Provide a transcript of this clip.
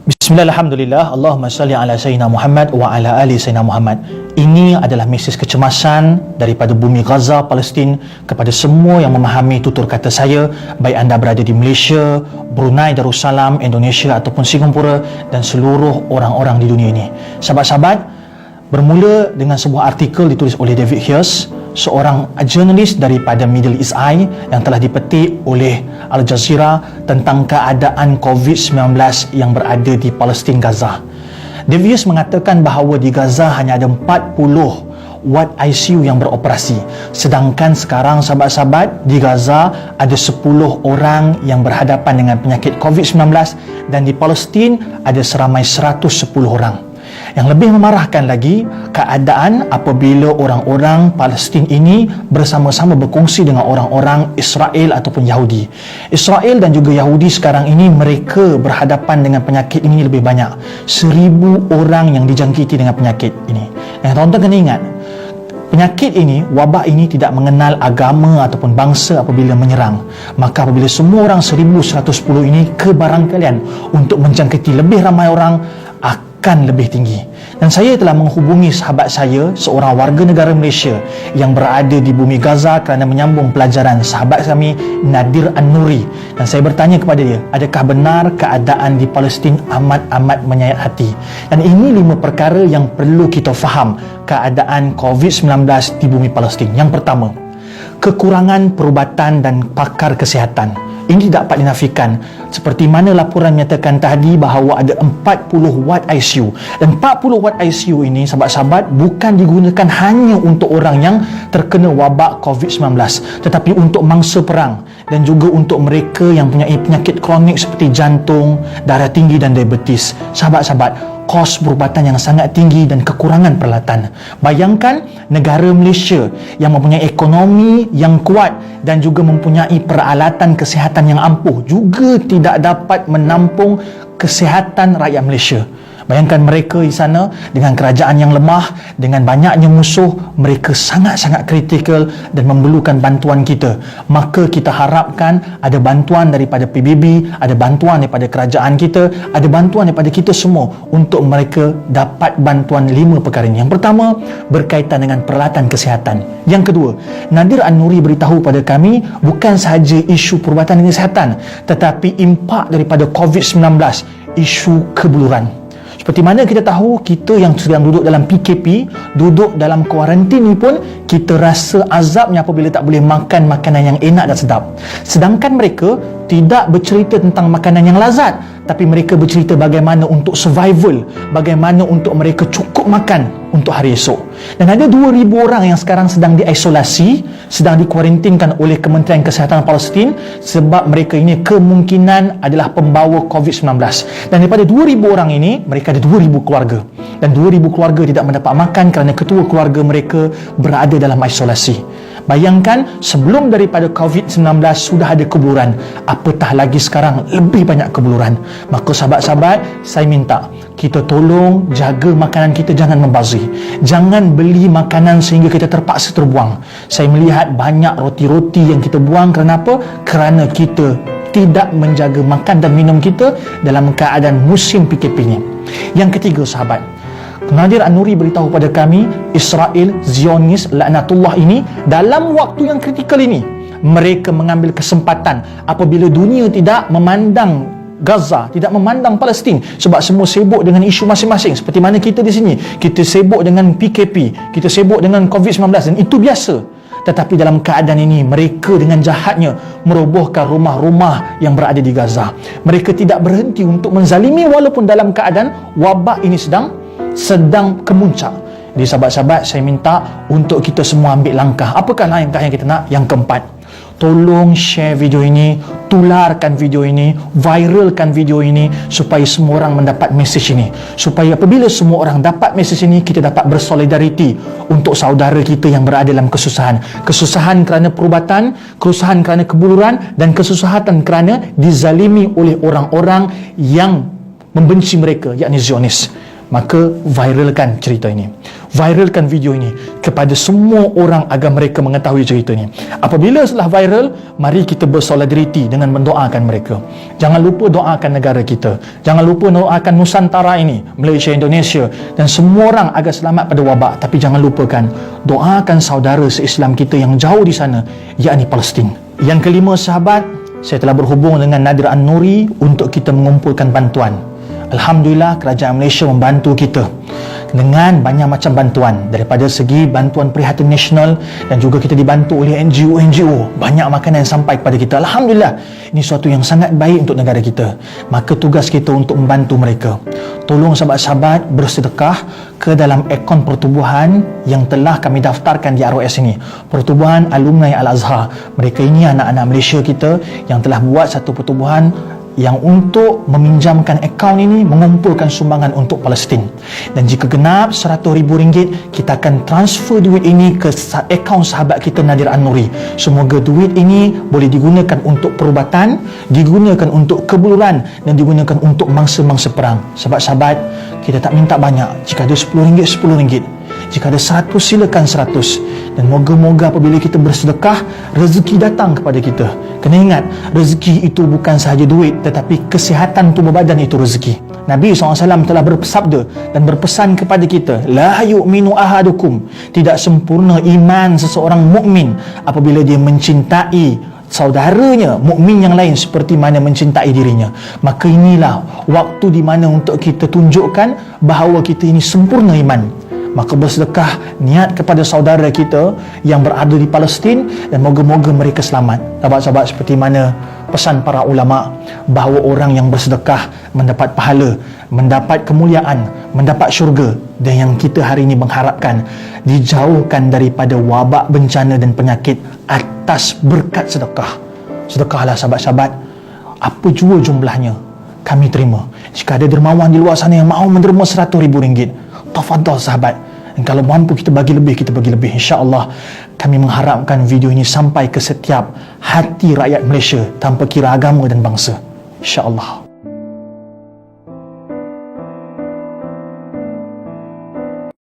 Bismillah, alhamdulillah, Allahumma salli ala Sayyidina Muhammad wa ala ali Sayyidina Muhammad. Ini adalah mesej kecemasan daripada bumi Gaza, Palestin kepada semua yang memahami tutur kata saya, baik anda berada di Malaysia, Brunei Darussalam, Indonesia ataupun Singapura dan seluruh orang-orang di dunia ini. Sahabat-sahabat, bermula dengan sebuah artikel ditulis oleh David Hughes, seorang jurnalis daripada Middle East Eye yang telah dipetik oleh Al Jazeera tentang keadaan COVID-19 yang berada di Palestin, Gaza. David Hughes mengatakan bahawa di Gaza hanya ada 40 ward ICU yang beroperasi, sedangkan sekarang sahabat-sahabat di Gaza ada 10 orang yang berhadapan dengan penyakit COVID-19 dan di Palestin ada seramai 110 orang. Yang lebih memarahkan lagi, keadaan apabila orang-orang Palestin ini bersama-sama berkongsi dengan orang-orang Israel ataupun Yahudi. Israel dan juga Yahudi sekarang ini mereka berhadapan dengan penyakit ini lebih banyak. 1,000 orang yang dijangkiti dengan penyakit ini. Yang tuan-tuan kena ingat, penyakit ini, wabak ini tidak mengenal agama ataupun bangsa apabila menyerang. Maka apabila semua orang 1,110 ini kebarangkalian untuk menjangkiti lebih ramai orang akan lebih tinggi. Dan saya telah menghubungi sahabat saya, seorang warga negara Malaysia yang berada di bumi Gaza kerana menyambung pelajaran, sahabat kami Nadir An-Nuri, dan saya bertanya kepada dia, adakah benar keadaan di Palestin amat-amat menyayat hati? Dan ini 5 perkara yang perlu kita faham keadaan COVID-19 di bumi Palestin. Yang pertama, kekurangan perubatan dan pakar kesihatan. Ini tidak dapat dinafikan. Seperti mana laporan menyatakan tadi bahawa ada 40 ward ICU. Dan 40 ward ICU ini, sahabat-sahabat, bukan digunakan hanya untuk orang yang terkena wabak COVID-19, tetapi untuk mangsa perang dan juga untuk mereka yang punya penyakit kronik seperti jantung, darah tinggi dan diabetes. Sahabat-sahabat, kos perubatan yang sangat tinggi dan kekurangan peralatan. Bayangkan negara Malaysia yang mempunyai ekonomi yang kuat dan juga mempunyai peralatan kesihatan yang ampuh juga tidak dapat menampung kesihatan rakyat Malaysia. Bayangkan mereka di sana dengan kerajaan yang lemah, dengan banyaknya musuh, mereka sangat-sangat kritikal dan memerlukan bantuan kita. Maka kita harapkan ada bantuan daripada PBB, ada bantuan daripada kerajaan kita, ada bantuan daripada kita semua untuk mereka dapat bantuan 5 perkara ini. Yang pertama, berkaitan dengan peralatan kesihatan. Yang kedua, Nadir An-Nuri beritahu pada kami bukan sahaja isu perubatan dan kesihatan, tetapi impak daripada COVID-19, isu kebuluran. Seperti mana kita tahu, kita yang sedang duduk dalam PKP, duduk dalam kuarantin ni pun, kita rasa azabnya apabila tak boleh makan makanan yang enak dan sedap. Sedangkan mereka tidak bercerita tentang makanan yang lazat, tapi mereka bercerita bagaimana untuk survival, bagaimana untuk mereka cukup makan untuk hari esok. Dan ada 2,000 orang yang sekarang sedang diisolasi, sedang dikuarantinkan oleh Kementerian Kesihatan Palestin sebab mereka ini kemungkinan adalah pembawa COVID-19. Dan daripada 2,000 orang ini, mereka ada 2,000 keluarga. Dan 2,000 keluarga tidak mendapat makan kerana ketua keluarga mereka berada dalam isolasi. Bayangkan, sebelum daripada COVID-19 sudah ada kebuluran, apatah lagi sekarang lebih banyak kebuluran. Maka sahabat-sahabat, saya minta kita tolong jaga makanan kita, jangan membazir. Jangan beli makanan sehingga kita terpaksa terbuang. Saya melihat banyak roti-roti yang kita buang kerana apa? Kerana kita tidak menjaga makan dan minum kita dalam keadaan musim PKP ini. Yang ketiga, sahabat, Nadir An-Nuri beritahu pada kami, Israel, Zionis, laknatullah ini, dalam waktu yang kritikal ini, mereka mengambil kesempatan apabila dunia tidak memandang Gaza, tidak memandang Palestin sebab semua sibuk dengan isu masing-masing. Seperti mana kita di sini, kita sibuk dengan PKP, kita sibuk dengan COVID-19 dan itu biasa. Tetapi dalam keadaan ini, mereka dengan jahatnya merobohkan rumah-rumah yang berada di Gaza. Mereka tidak berhenti untuk menzalimi walaupun dalam keadaan wabak ini sedang kemuncak. Jadi sahabat-sahabat, saya minta untuk kita semua ambil langkah. Apakah langkah yang kita nak? Yang keempat, tolong share video ini, tularkan video ini, viralkan video ini supaya semua orang mendapat mesej ini. Supaya apabila semua orang dapat mesej ini, kita dapat bersolidariti untuk saudara kita yang berada dalam kesusahan. Kesusahan kerana perubatan, kesusahan kerana kebuluran dan kesusahan kerana dizalimi oleh orang-orang yang membenci mereka, yakni Zionis. maka viralkan cerita ini, viralkan video ini kepada semua orang agar mereka mengetahui cerita ini. Apabila setelah viral, mari kita bersolidariti dengan mendoakan mereka. Jangan lupa doakan negara kita, jangan lupa doakan Nusantara ini, Malaysia, Indonesia dan semua orang agar selamat pada wabak. Tapi jangan lupakan doakan saudara se-Islam kita yang jauh di sana, yakni Palestin. Yang kelima sahabat, saya telah berhubung dengan Nadir An-Nuri untuk kita mengumpulkan bantuan. Alhamdulillah, kerajaan Malaysia membantu kita dengan banyak macam bantuan, daripada segi bantuan prihatin nasional dan juga kita dibantu oleh NGO. Banyak makanan yang sampai kepada kita. Alhamdulillah, ini suatu yang sangat baik untuk negara kita. Maka tugas kita untuk membantu mereka. Tolong sahabat-sahabat bersedekah ke dalam akaun pertubuhan yang telah kami daftarkan di ROS ini, Pertubuhan Alumni Al-Azhar. Mereka ini anak-anak Malaysia kita yang telah buat satu pertubuhan yang untuk meminjamkan akaun ini mengumpulkan sumbangan untuk Palestin. Dan jika genap RM100,000, kita akan transfer duit ini ke akaun sahabat kita Nadir An-Nuri. Semoga duit ini boleh digunakan untuk perubatan, digunakan untuk kebuluran dan digunakan untuk mangsa-mangsa perang. Sahabat-sahabat, kita tak minta banyak. Jika ada RM10, RM10. Jika ada 100, silakan 100. Dan moga-moga apabila kita bersedekah, rezeki datang kepada kita. Kena ingat, rezeki itu bukan sahaja duit, tetapi kesihatan tubuh badan itu rezeki. Nabi SAW telah bersabda dan berpesan kepada kita, la yu'minu ahadukum, tidak sempurna iman seseorang mukmin apabila dia mencintai saudaranya mukmin yang lain seperti mana mencintai dirinya. Maka inilah waktu di mana untuk kita tunjukkan bahawa kita ini sempurna iman. Maka bersedekah niat kepada saudara kita yang berada di Palestin dan moga-moga mereka selamat. Sahabat-sahabat, seperti mana pesan para ulama bahawa orang yang bersedekah mendapat pahala, mendapat kemuliaan, mendapat syurga. Dan yang kita hari ini mengharapkan dijauhkan daripada wabak, bencana dan penyakit atas berkat sedekah. Sedekahlah sahabat-sahabat, apa jua jumlahnya kami terima. Jika ada dermawan di luar sana yang mahu menerima RM100,000, tafadhal sahabat. Dan kalau mampu kita bagi lebih, kita bagi lebih. InsyaAllah kami mengharapkan video ini sampai ke setiap hati rakyat Malaysia tanpa kira agama dan bangsa. InsyaAllah.